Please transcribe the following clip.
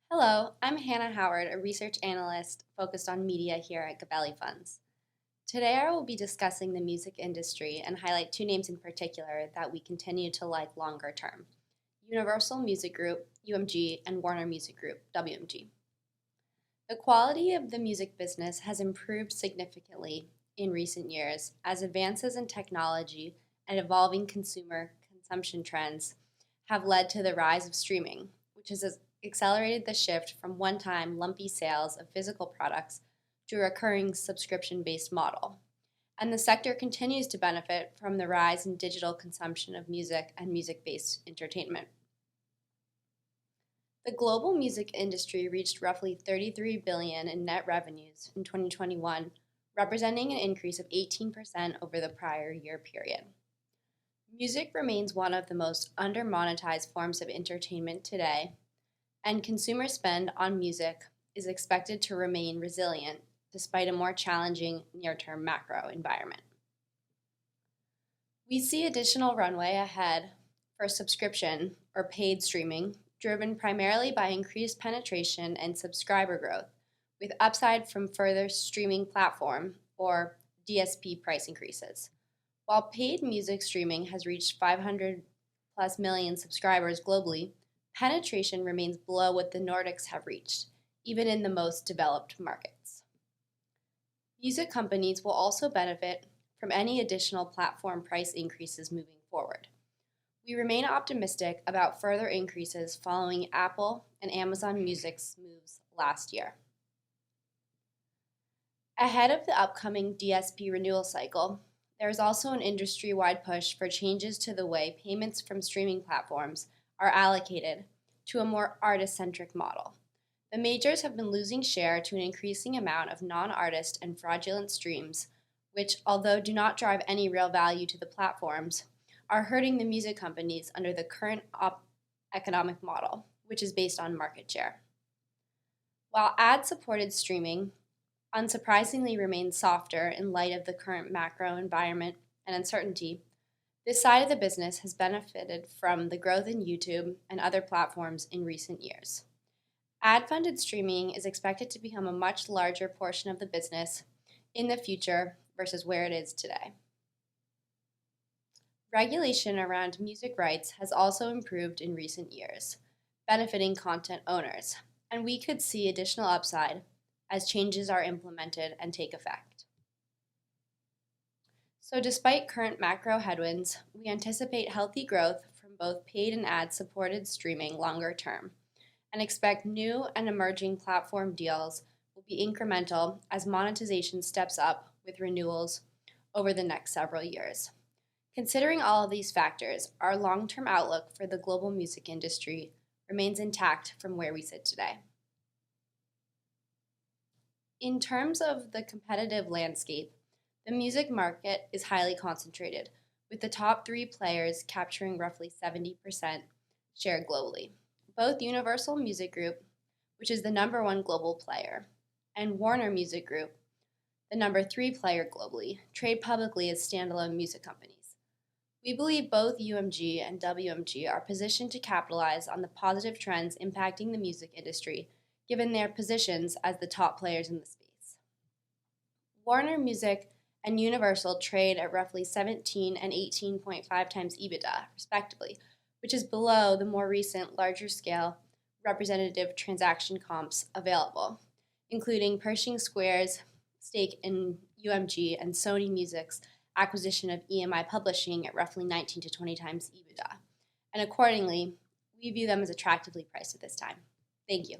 Hello, I'm Hanna Howard, a research analyst focused on media here at Gabelli Funds. Today I will be discussing the music industry and highlight two names in particular that we continue to like longer term: Universal Music Group, UMG, and Warner Music Group, WMG. The quality of the music business has improved significantly in recent years as advances in technology and evolving consumer consumption trends have led to the rise of streaming, which has accelerated the shift from one-time lumpy sales of physical products to a recurring subscription-based model. And the sector continues to benefit from the rise in digital consumption of music and music-based entertainment. The global music industry reached roughly $33 billion in net revenues in 2021, representing an increase of 18% over the prior year period. Music remains one of the most under-monetized forms of entertainment today, and consumer spend on music is expected to remain resilient despite a more challenging near-term macro environment. We see additional runway ahead for subscription or paid streaming, driven primarily by increased penetration and subscriber growth, with upside from further streaming platform or DSP price increases. While paid music streaming has reached 500 plus million subscribers globally, penetration remains below what the Nordics have reached, even in the most developed markets. Music companies will also benefit from any additional platform price increases moving forward. We remain optimistic about further increases following Apple and Amazon Music's moves last year. Ahead of the upcoming DSP renewal cycle, there is also an industry-wide push for changes to the way payments from streaming platforms are allocated to a more artist-centric model. The majors have been losing share to an increasing amount of non-artist and fraudulent streams, which, although do not drive any real value to the platforms, are hurting the music companies under the current economic model, which is based on market share. While ad-supported streaming unsurprisingly remains softer in light of the current macro environment and uncertainty, this side of the business has benefited from the growth in YouTube and other platforms in recent years. Ad-funded streaming is expected to become a much larger portion of the business in the future versus where it is today. Regulation around music rights has also improved in recent years, benefiting content owners, and we could see additional upside as changes are implemented and take effect. So despite current macro headwinds, we anticipate healthy growth from both paid and ad-supported streaming longer term, and expect new and emerging platform deals will be incremental as monetization steps up with renewals over the next several years. Considering all of these factors, our long-term outlook for the global music industry remains intact from where we sit today. In terms of the competitive landscape, the music market is highly concentrated, with the top three players capturing roughly 70% share globally. Both Universal Music Group, which is the number one global player, and Warner Music Group, the number three player globally, trade publicly as standalone music companies. We believe both UMG and WMG are positioned to capitalize on the positive trends impacting the music industry, given their positions as the top players in the space. Warner Music and Universal trade at roughly 17 and 18.5 times EBITDA, respectively, which is below the more recent, larger-scale representative transaction comps available, including Pershing Square's stake in UMG and Sony Music's acquisition of EMI Publishing at roughly 19 to 20 times EBITDA. And accordingly, we view them as attractively priced at this time. Thank you.